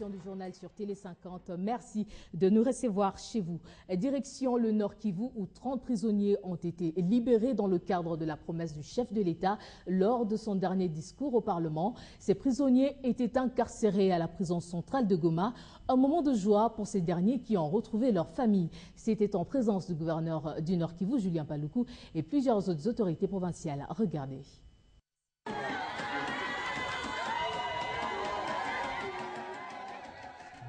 Du journal sur Télé 50. Merci de nous recevoir chez vous. Direction le Nord Kivu où 30 prisonniers ont été libérés dans le cadre de la promesse du chef de l'État lors de son dernier discours au Parlement. Ces prisonniers étaient incarcérés à la prison centrale de Goma. Un moment de joie pour ces derniers qui ont retrouvé leur famille. C'était en présence du gouverneur du Nord Kivu, Julien Paluku, et plusieurs autres autorités provinciales. Regardez.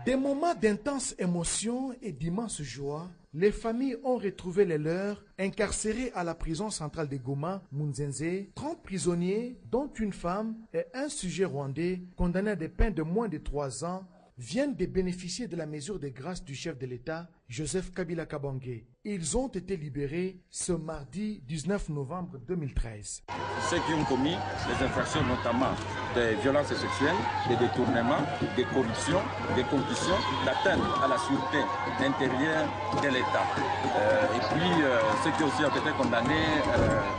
Des moments d'intense émotion et d'immense joie, les familles ont retrouvé les leurs incarcérés à la prison centrale de Goma, Munzenze, 30 prisonniers, dont une femme et un sujet rwandais condamnés à des peines de moins de 3 ans, viennent de bénéficier de la mesure de grâce du chef de l'État, Joseph Kabila Kabange. Ils ont été libérés ce mardi 19 novembre 2013. Ceux qui ont commis des infractions, notamment des violences sexuelles, des détournements, des corruptions, des concussions, d'atteinte à la sûreté intérieure de l'État. Et puis ceux qui aussi ont été condamnés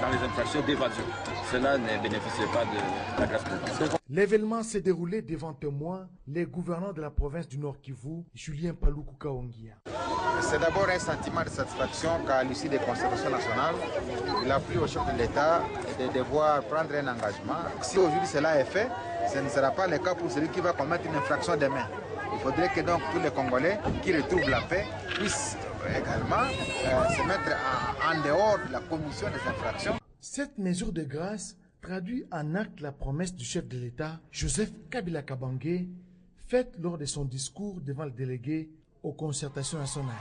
dans les infractions d'évasion. Cela ne bénéficiait pas de la grâce présidentielle. L'événement s'est déroulé devant témoins, les gouverneurs de la province du Nord Kivu, Julien Paluku Kaongia. C'est d'abord un sentiment de satisfaction qu'à l'issue des concertations nationales, il a plu au chef de l'État de devoir prendre un engagement. Si aujourd'hui cela est fait, ce ne sera pas le cas pour celui qui va commettre une infraction demain. Il faudrait que donc tous les Congolais qui retrouvent la paix puissent également se mettre en dehors de la commission des infractions. Cette mesure de grâce traduit en acte la promesse du chef de l'État, Joseph Kabila Kabange, faite lors de son discours devant le délégué aux concertations nationales.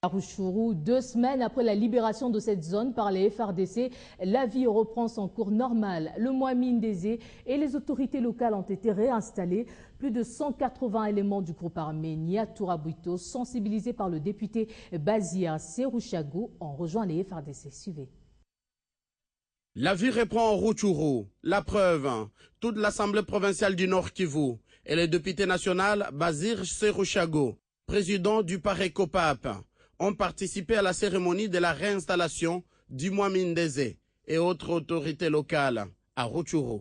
À Rutshuru, 2 semaines après la libération de cette zone par les FARDC, la vie reprend son cours normal. Le Moamin Ndeze et les autorités locales ont été réinstallés. Plus de 180 éléments du groupe armé Niatura-Buito, sensibilisés par le député Bazia Serushago, ont rejoint les FARDC. Suivez. La vie reprend en Rutshuru. La preuve, toute l'Assemblée provinciale du Nord Kivu et le député national Bazir Serushago, président du Parécopap, ont participé à la cérémonie de la réinstallation du Moamin Ndeze et autres autorités locales à Rutshuru.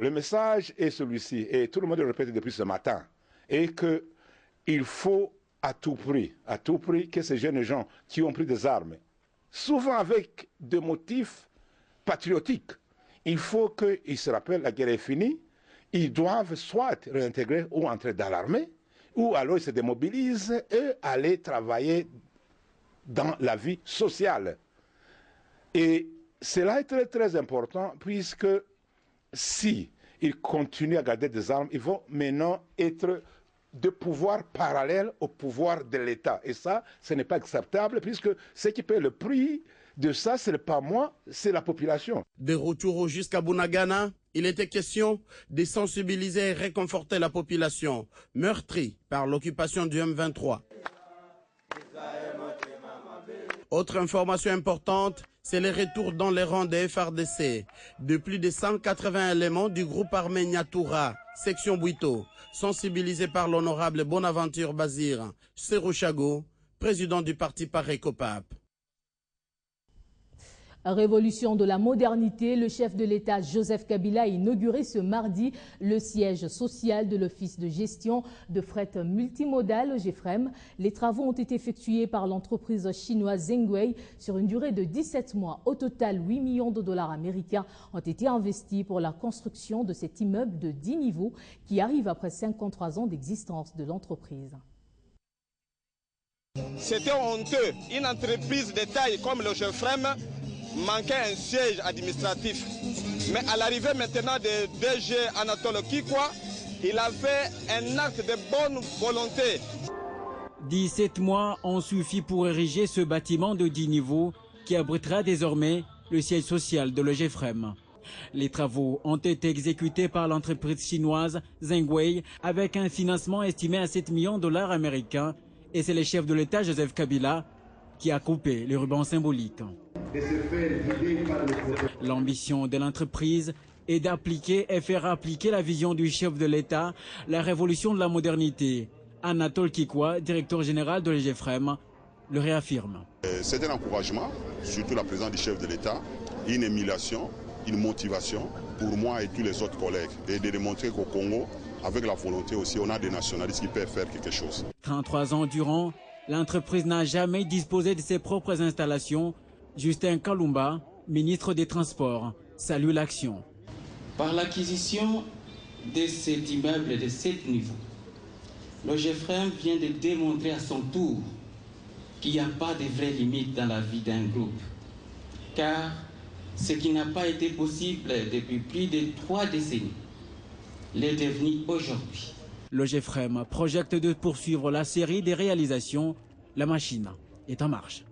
Le message est celui-ci, et tout le monde le répète depuis ce matin, et qu'il faut à tout prix que ces jeunes gens qui ont pris des armes, souvent avec des motifs patriotiques, il faut qu'ils se rappellent la guerre est finie, ils doivent soit réintégrer ou entrer dans l'armée, ou alors ils se démobilisent et aller travailler dans la vie sociale. Et cela est très très important puisque si ils continuent à garder des armes, ils vont maintenant être de pouvoir parallèle au pouvoir de l'État. Et ça, ce n'est pas acceptable puisque ce qui paie le prix de ça, ce n'est pas moi, c'est la population. De Rutshuru jusqu'à Bunagana, il était question de sensibiliser et réconforter la population meurtrie par l'occupation du M23. Autre information importante, c'est le retour dans les rangs des FARDC de plus de 180 éléments du groupe armé Niatura, section Buito, sensibilisés par l'honorable Bonaventure Bazir Serushago, président du parti Parécopap. Révolution de la modernité, le chef de l'État Joseph Kabila a inauguré ce mardi le siège social de l'Office de gestion de fret multimodal GEFREM. Les travaux ont été effectués par l'entreprise chinoise Zhengwei sur une durée de 17 mois. Au total, 8 millions de dollars américains ont été investis pour la construction de cet immeuble de 10 niveaux qui arrive après 53 ans d'existence de l'entreprise. C'était honteux. Une entreprise de taille comme le GEFREM manquait un siège administratif. Mais à l'arrivée maintenant de DG Anatole Kikwa, il a fait un acte de bonne volonté. 17 mois ont suffi pour ériger ce bâtiment de 10 niveaux qui abritera désormais le siège social de l'EGFREM. Les travaux ont été exécutés par l'entreprise chinoise Zhengwei avec un financement estimé à 7 millions de dollars américains et c'est le chef de l'État Joseph Kabila qui a coupé le ruban symbolique. L'ambition de l'entreprise est d'appliquer et faire appliquer la vision du chef de l'État, la révolution de la modernité. Anatole Kikwa, directeur général de l'EGFREM, le réaffirme. C'est un encouragement, surtout la présence du chef de l'État, une émulation, une motivation pour moi et tous les autres collègues, et de démontrer qu'au Congo, avec la volonté aussi, on a des nationalistes qui peuvent faire quelque chose. 33 ans durant, l'entreprise n'a jamais disposé de ses propres installations. Justin Kalumba, ministre des Transports, salue l'action. Par l'acquisition de cet immeuble de 7 niveaux, le GFREM vient de démontrer à son tour qu'il n'y a pas de vraies limites dans la vie d'un groupe. Car ce qui n'a pas été possible depuis plus de 3 décennies l'est devenu aujourd'hui. Le GFREM projette de poursuivre la série des réalisations. La machine est en marche.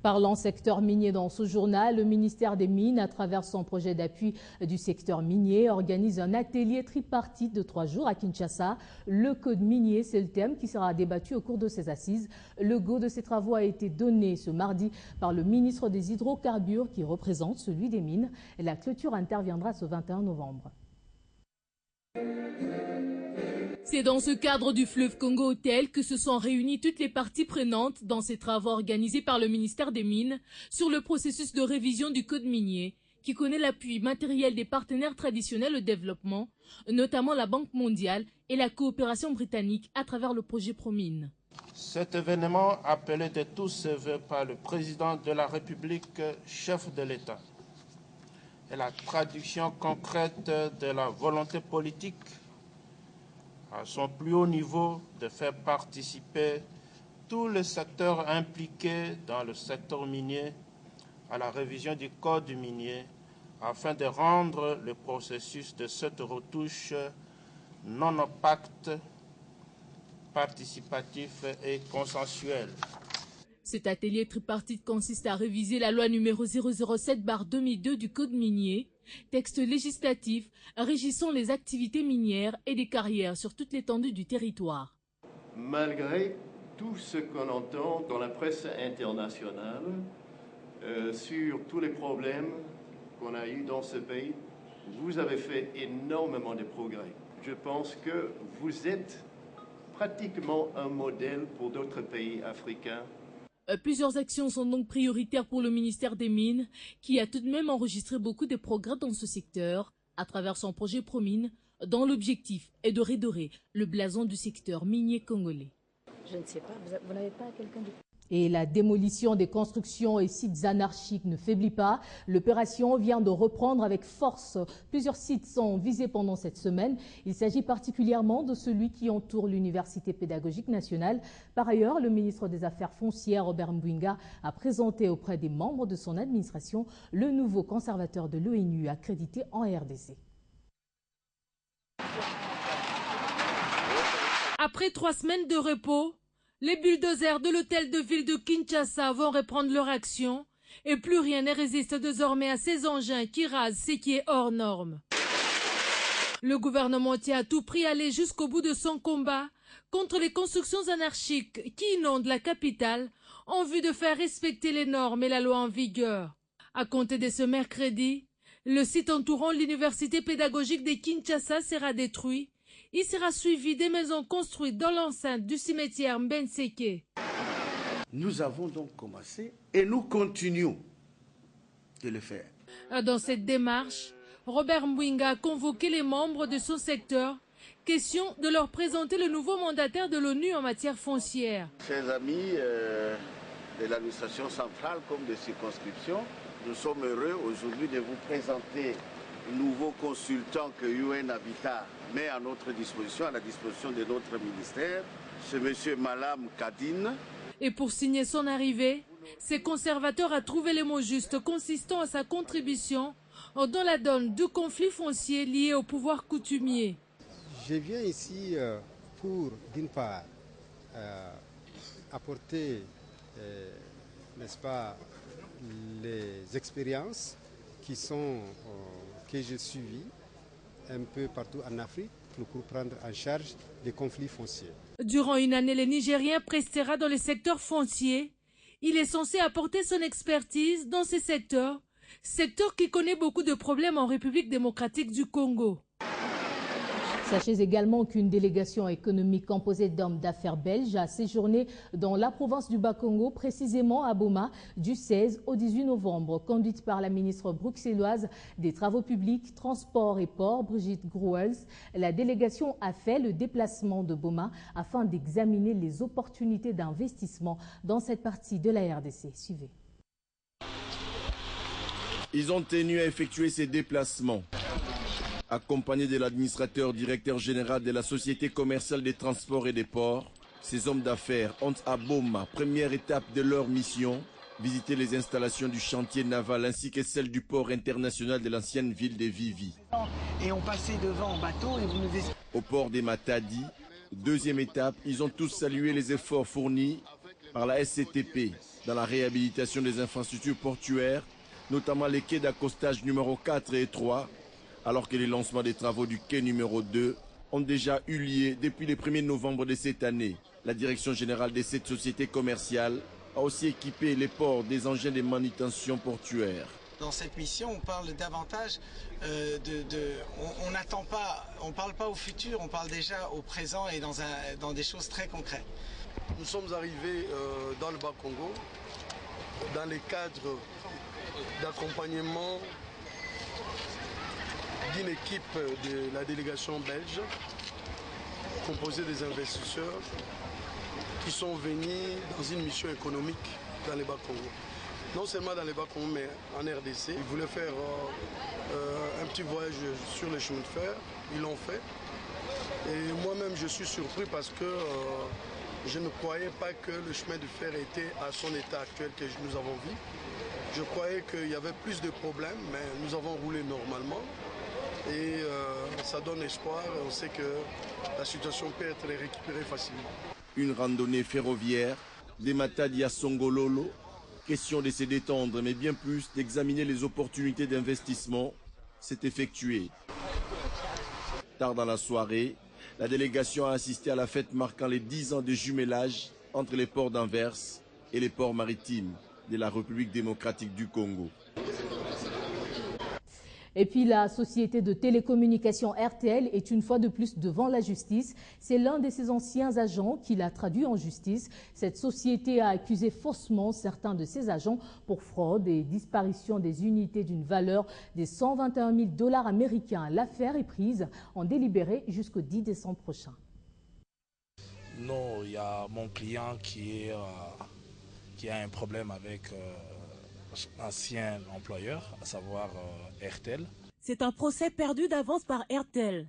Parlant secteur minier dans ce journal, le ministère des Mines, à travers son projet d'appui du secteur minier, organise un atelier tripartite de 3 jours à Kinshasa. Le code minier, c'est le thème qui sera débattu au cours de ces assises. Le go de ces travaux a été donné ce mardi par le ministre des Hydrocarbures qui représente celui des Mines. Et la clôture interviendra ce 21 novembre. C'est dans ce cadre du fleuve Congo Hotel que se sont réunies toutes les parties prenantes dans ces travaux organisés par le ministère des Mines sur le processus de révision du code minier qui connaît l'appui matériel des partenaires traditionnels au développement, notamment la Banque mondiale et la coopération britannique à travers le projet Promine. Cet événement appelé de tous ses vœux par le président de la République, chef de l'État, est la traduction concrète de la volonté politique à son plus haut niveau de faire participer tous les secteurs impliqués dans le secteur minier à la révision du code minier afin de rendre le processus de cette retouche non opaque, participatif et consensuel. Cet atelier tripartite consiste à réviser la loi numéro 007/2002 du Code minier, texte législatif régissant les activités minières et des carrières sur toute l'étendue du territoire. Malgré tout ce qu'on entend dans la presse internationale sur tous les problèmes qu'on a eus dans ce pays, vous avez fait énormément de progrès. Je pense que vous êtes pratiquement un modèle pour d'autres pays africains. Plusieurs actions sont donc prioritaires pour le ministère des Mines, qui a tout de même enregistré beaucoup de progrès dans ce secteur, à travers son projet Promine, dont l'objectif est de redorer le blason du secteur minier congolais. Je ne sais pas, vous n'avez pas quelqu'un de... Et la démolition des constructions et sites anarchiques ne faiblit pas. L'opération vient de reprendre avec force. Plusieurs sites sont visés pendant cette semaine. Il s'agit particulièrement de celui qui entoure l'Université pédagogique nationale. Par ailleurs, le ministre des Affaires foncières, Robert Mbouinga, a présenté auprès des membres de son administration le nouveau conservateur de l'ONU accrédité en RDC. Après 3 semaines de repos, les bulldozers de l'hôtel de ville de Kinshasa vont reprendre leur action et plus rien ne résiste désormais à ces engins qui rasent ce qui est hors norme. Le gouvernement tient à tout prix à aller jusqu'au bout de son combat contre les constructions anarchiques qui inondent la capitale en vue de faire respecter les normes et la loi en vigueur. À compter de ce mercredi, le site entourant l'université pédagogique de Kinshasa sera détruit. Il sera suivi des maisons construites dans l'enceinte du cimetière Mbenseke. Nous avons donc commencé et nous continuons de le faire. Dans cette démarche, Robert Mbouinga a convoqué les membres de son secteur, question de leur présenter le nouveau mandataire de l'ONU en matière foncière. Chers amis de l'administration centrale comme de circonscription, nous sommes heureux aujourd'hui de vous présenter le nouveau consultant que UN Habitat met à notre disposition, à la disposition de notre ministère, c'est M. Malam Kadine. Et pour signer son arrivée, ce conservateur a trouvé les mots justes consistant à sa contribution dans la donne du conflit foncier lié au pouvoir coutumier. Je viens ici pour, d'une part, apporter, n'est-ce pas, les expériences que j'ai suivies un peu partout en Afrique pour prendre en charge les conflits fonciers. Durant une année, le Nigérien prestera dans le secteur foncier. Il est censé apporter son expertise dans ces secteurs, secteur qui connaît beaucoup de problèmes en République démocratique du Congo. Sachez également qu'une délégation économique composée d'hommes d'affaires belges a séjourné dans la province du Bas-Congo, précisément à Boma, du 16 au 18 novembre. Conduite par la ministre bruxelloise des Travaux publics, Transports et Ports, Brigitte Gruels, la délégation a fait le déplacement de Boma afin d'examiner les opportunités d'investissement dans cette partie de la RDC. Suivez. Ils ont tenu à effectuer ces déplacements. Accompagnés de l'administrateur directeur général de la Société commerciale des transports et des ports, ces hommes d'affaires ont à Boma, première étape de leur mission, visité les installations du chantier naval ainsi que celle du port international de l'ancienne ville de Vivi. Et on passait devant en bateau et vous nous... Au port des Matadi, deuxième étape, ils ont tous salué les efforts fournis par la SCTP dans la réhabilitation des infrastructures portuaires, notamment les quais d'accostage numéro 4 et 3, alors que les lancements des travaux du quai numéro 2 ont déjà eu lieu depuis le 1er novembre de cette année. La direction générale de cette société commerciale a aussi équipé les ports des engins de manutention portuaire. Dans cette mission, on parle davantage on n'attend pas, on ne parle pas au futur, on parle déjà au présent et dans des choses très concrètes. Nous sommes arrivés dans le Bas-Congo, dans les cadres d'accompagnement d'une équipe de la délégation belge composée des investisseurs qui sont venus dans une mission économique dans les Bas-Congo. Non seulement dans les Bas-Congo, mais en RDC. Ils voulaient faire un petit voyage sur les chemins de fer. Ils l'ont fait. Et moi-même, je suis surpris parce que je ne croyais pas que le chemin de fer était à son état actuel que nous avons vu. Je croyais qu'il y avait plus de problèmes, mais nous avons roulé normalement. Et ça donne espoir. On sait que la situation peut être récupérée facilement. Une randonnée ferroviaire des Matadi à Songololo. Question de se détendre, mais bien plus d'examiner les opportunités d'investissement, s'est effectuée. Tard dans la soirée, la délégation a assisté à la fête marquant les 10 ans de jumelage entre les ports d'Anvers et les ports maritimes de la République démocratique du Congo. Et puis la société de télécommunications RTL est une fois de plus devant la justice. C'est l'un de ses anciens agents qui l'a traduit en justice. Cette société a accusé faussement certains de ses agents pour fraude et disparition des unités d'une valeur de 121 000 $ américains. L'affaire est prise en délibéré jusqu'au 10 décembre prochain. Non, il y a mon client qui a un problème avec ancien employeur, à savoir RTL. C'est un procès perdu d'avance par RTL.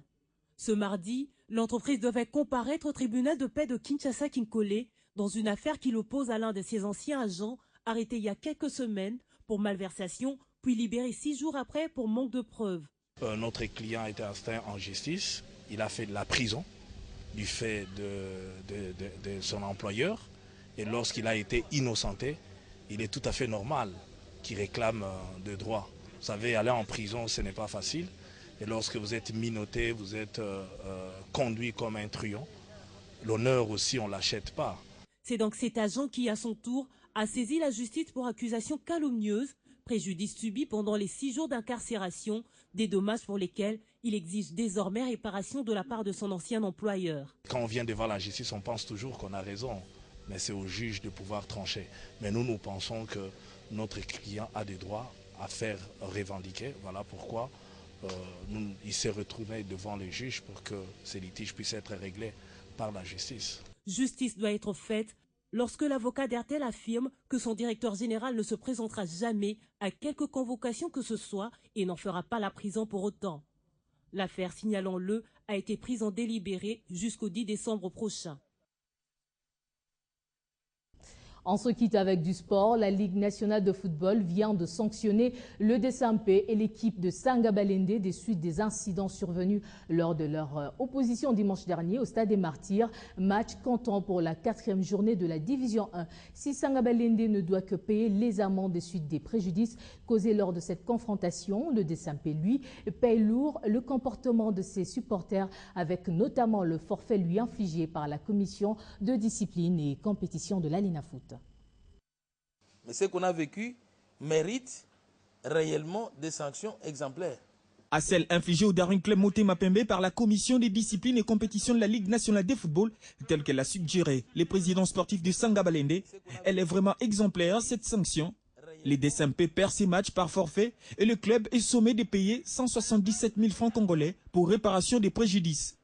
Ce mardi, l'entreprise devait comparaître au tribunal de paix de Kinshasa-Kinkole dans une affaire qui l'oppose à l'un de ses anciens agents arrêté il y a quelques semaines pour malversation, puis libéré 6 jours après pour manque de preuves. Notre client a été astreint en justice. Il a fait de la prison du fait de son employeur. Et lorsqu'il a été innocenté, il est tout à fait normal qui réclament des droits. Vous savez, aller en prison, ce n'est pas facile. Et lorsque vous êtes menotté, vous êtes conduit comme un truand. L'honneur aussi, on ne l'achète pas. C'est donc cet agent qui, à son tour, a saisi la justice pour accusation calomnieuse, préjudice subi pendant les 6 jours d'incarcération, des dommages pour lesquels il exige désormais réparation de la part de son ancien employeur. Quand on vient devant la justice, on pense toujours qu'on a raison. Mais c'est au juge de pouvoir trancher. Mais nous pensons que notre client a des droits à faire revendiquer. Voilà pourquoi il s'est retrouvé devant les juges pour que ces litiges puissent être réglés par la justice. Justice doit être faite lorsque l'avocat d'RTL affirme que son directeur général ne se présentera jamais à quelque convocation que ce soit et n'en fera pas la prison pour autant. L'affaire, signalons-le, a été prise en délibéré jusqu'au 10 décembre prochain. On se quitte avec du sport. La Ligue nationale de football vient de sanctionner le DSMP et l'équipe de Sangabalende des suites des incidents survenus lors de leur opposition dimanche dernier au Stade des Martyrs. Match comptant pour la 4e journée de la Division 1. Si Sangabalende ne doit que payer les amendes des suites des préjudices causés lors de cette confrontation, le DSMP, lui, paye lourd le comportement de ses supporters avec notamment le forfait lui infligé par la commission de discipline et compétition de l'Alina Foot. Mais ce qu'on a vécu mérite réellement des sanctions exemplaires. À celle infligée au Darwin Club Motema Pembe par la commission des disciplines et compétitions de la Ligue nationale de football, telle qu'elle l'a suggéré le président sportif de Sanga Balende, elle est vraiment exemplaire cette sanction. Les DSMP perd ses matchs par forfait et le club est sommé de payer 177 000 francs congolais pour réparation des préjudices.